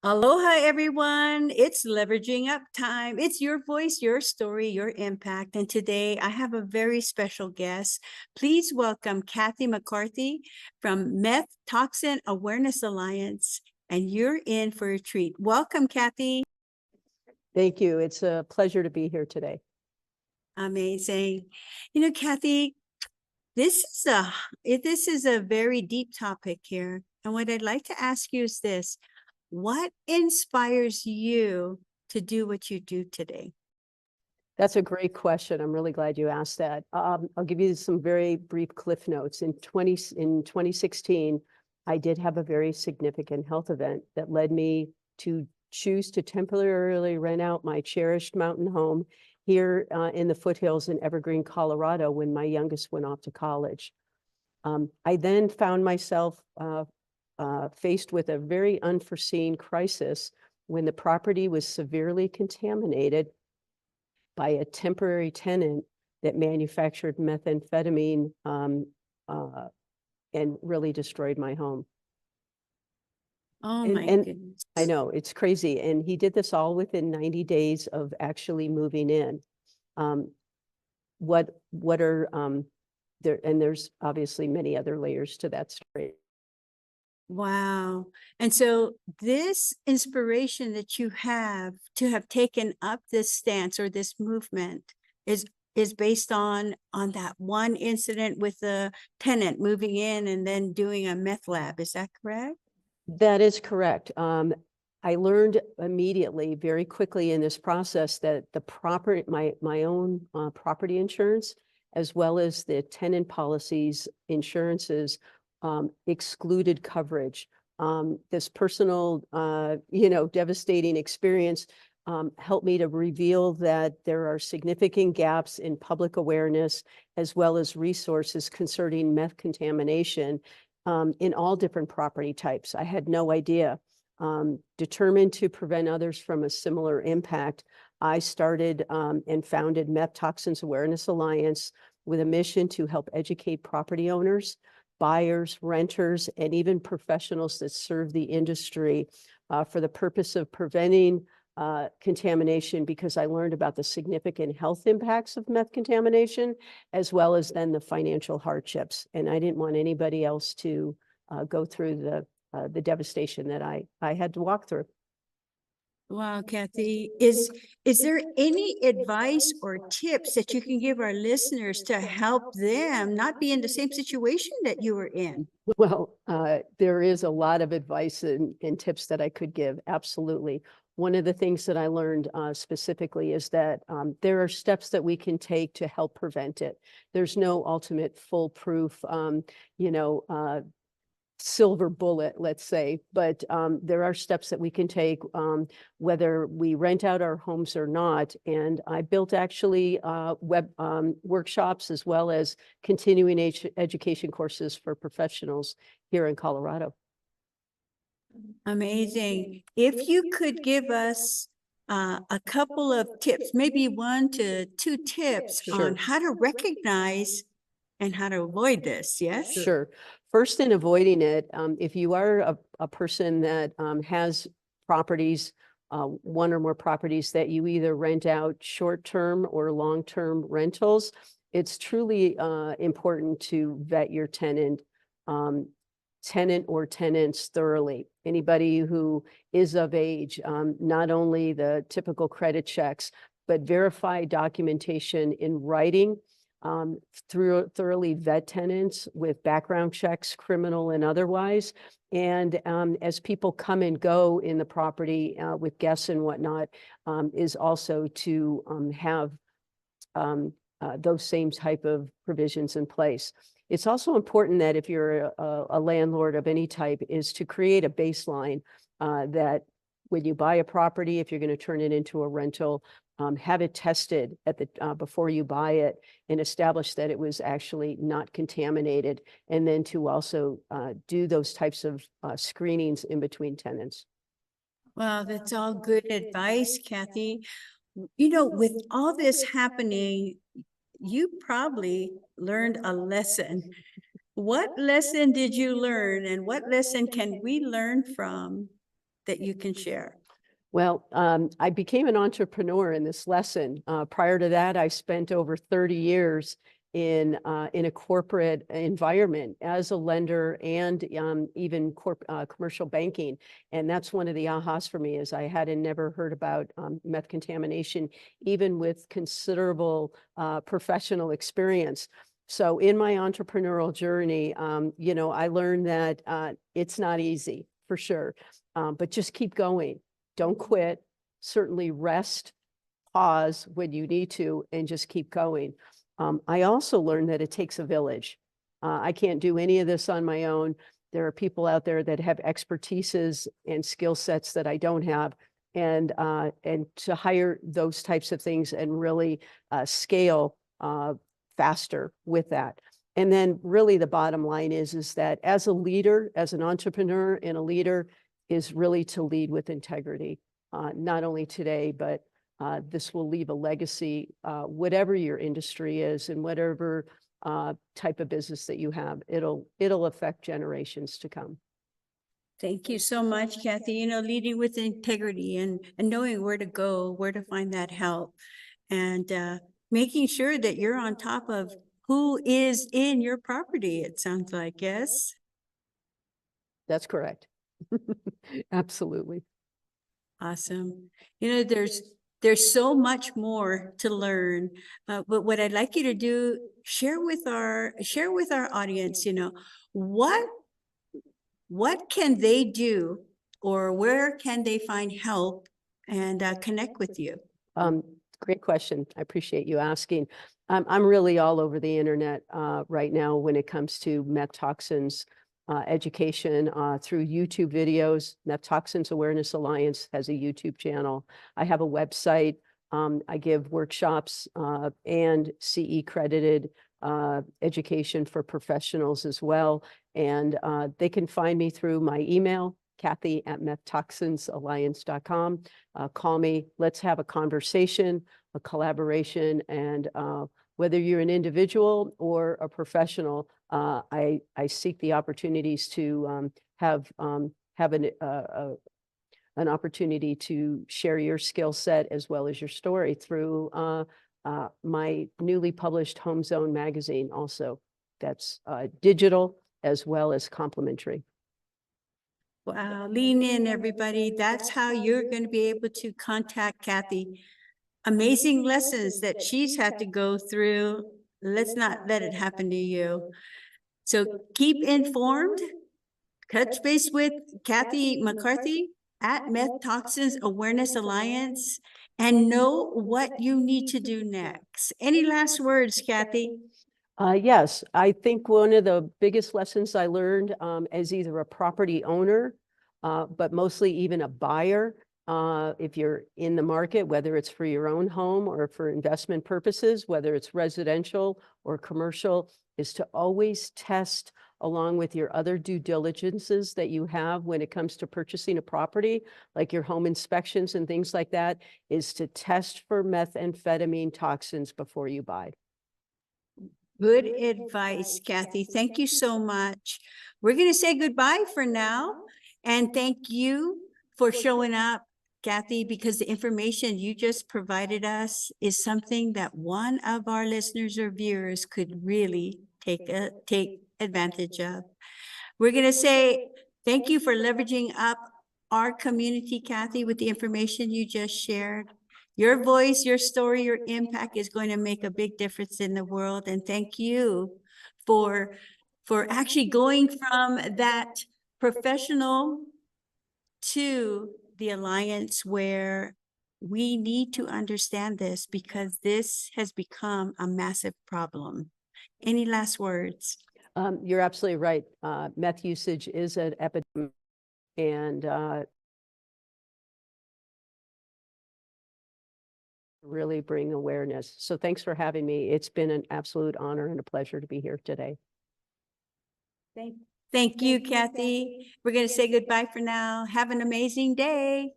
Aloha, everyone. It's Leveraging Up time. It's your voice, your story, your impact. And today I have a very special guest. Please welcome Kathi McCarty from Meth Toxin Awareness Alliance. And you're in for a treat. Welcome, Kathi. Thank you. It's a pleasure to be here today. Amazing. Kathi, this is a very deep topic here. And what I'd like to ask you is this. What inspires you to do what you do today? That's a great question. I'm really glad you asked that. I'll give you some very brief cliff notes. In 2016, I did have a very significant health event that led me to choose to temporarily rent out my cherished mountain home here in the foothills in Evergreen, Colorado, when my youngest went off to college. I then found myself faced with a very unforeseen crisis when the property was severely contaminated by a temporary tenant that manufactured methamphetamine and really destroyed my home. Oh my goodness. I know, it's crazy. And he did this all within 90 days of actually moving in. What are there, and there's obviously many other layers to that story. Wow. And so this inspiration that you have to have taken up this stance or this movement is based on that one incident with the tenant moving in and then doing a meth lab. Is that correct? That is correct. I learned immediately, very quickly in this process, that the property, my own property insurance, as well as the tenant policies, insurances, excluded coverage. This personal, devastating experience helped me to reveal that there are significant gaps in public awareness, as well as resources concerning meth contamination in all different property types. I had no idea. Determined to prevent others from a similar impact, I started and founded Meth Toxins Awareness Alliance with a mission to help educate property owners, buyers, renters, and even professionals that serve the industry for the purpose of preventing contamination, because I learned about the significant health impacts of meth contamination, as well as then the financial hardships. And I didn't want anybody else to go through the devastation that I had to walk through. Wow, Kathi, is there any advice or tips that you can give our listeners to help them not be in the same situation that you were in? Well, there is a lot of advice and tips that I could give. Absolutely. One of the things that I learned specifically is that there are steps that we can take to help prevent it. There's no ultimate foolproof, silver bullet, let's say, but there are steps that we can take whether we rent out our homes or not. And I built actually web workshops, as well as continuing education courses for professionals here in Colorado. Amazing. If you could give us a couple of tips, maybe 1 to 2 tips on how to recognize and how to avoid this, yes? Sure. First, in avoiding it, if you are a person that has properties, 1 or more properties that you either rent out short-term or long-term rentals, it's truly important to vet your tenant or tenants thoroughly. Anybody who is of age, not only the typical credit checks, but verify documentation in writing. Thoroughly vet tenants with background checks, criminal and otherwise. And as people come and go in the property with guests and whatnot, is also to have those same type of provisions in place. It's also important that if you're a landlord of any type, is to create a baseline that when you buy a property, if you're going to turn it into a rental, have it tested at the before you buy it, and establish that it was actually not contaminated, and then to also do those types of screenings in between tenants. Well, that's all good advice, Kathi. With all this happening, you probably learned a lesson. What lesson did you learn, and what lesson can we learn from that you can share? Well, I became an entrepreneur in this lesson. Prior to that, I spent over 30 years in a corporate environment as a lender and even commercial banking. And that's one of the ahas for me, is I hadn't never heard about meth contamination, even with considerable professional experience. So in my entrepreneurial journey, you know, I learned that it's not easy, for sure, but just keep going. Don't quit, certainly rest, pause when you need to, and just keep going. I also learned that it takes a village. I can't do any of this on my own. There are people out there that have expertises and skill sets that I don't have. And to hire those types of things and really scale faster with that. And then really the bottom line is that as a leader, as an entrepreneur and a leader, is really to lead with integrity, not only today, but this will leave a legacy, whatever your industry is and whatever type of business that you have, it'll affect generations to come. Thank you so much, Kathi. You know, leading with integrity and knowing where to go, where to find that help, and making sure that you're on top of who is in your property, it sounds like, yes? That's correct. Absolutely. Awesome. You know, there's so much more to learn, but what I'd like you to do, share with our audience, you know, what can they do, or where can they find help and connect with you? Great question. I appreciate you asking. I'm really all over the internet right now when it comes to meth toxins education through YouTube videos. Meth Toxins Awareness Alliance has a YouTube channel. I have a website. I give workshops and CE credited education for professionals as well. And they can find me through my email, Kathi@methtoxinsalliance.com. Call me. Let's have a conversation, a collaboration, and whether you're an individual or a professional, I seek the opportunities to have an opportunity to share your skill set as well as your story through my newly published Home Zone magazine. Also, that's digital as well as complimentary. Wow, lean in, everybody. That's how you're going to be able to contact Kathi. Amazing lessons that she's had to go through. Let's not let it happen to you. So keep informed. Touch base with Kathi McCarty at Meth Toxins Awareness Alliance and know what you need to do next. Any last words, Kathi? Yes, I think one of the biggest lessons I learned as either a property owner, but mostly even a buyer, if you're in the market, whether it's for your own home or for investment purposes, whether it's residential or commercial, is to always test along with your other due diligences that you have when it comes to purchasing a property, like your home inspections and things like that, is to test for methamphetamine toxins before you buy. Good advice, Kathi. Thank you so much. We're going to say goodbye for now. And thank you for showing up, Kathi, because the information you just provided us is something that one of our listeners or viewers could really take advantage of. We're going to say thank you for leveraging up our community, Kathi, with the information you just shared. Your voice, your story, your impact is going to make a big difference in the world. And thank you for actually going from that professional to the alliance, where we need to understand this because this has become a massive problem. Any last words? You're absolutely right. Meth usage is an epidemic, and really bring awareness. So thanks for having me. It's been an absolute honor and a pleasure to be here today. Thank you, Kathi. We're going to say goodbye for now. Have an amazing day.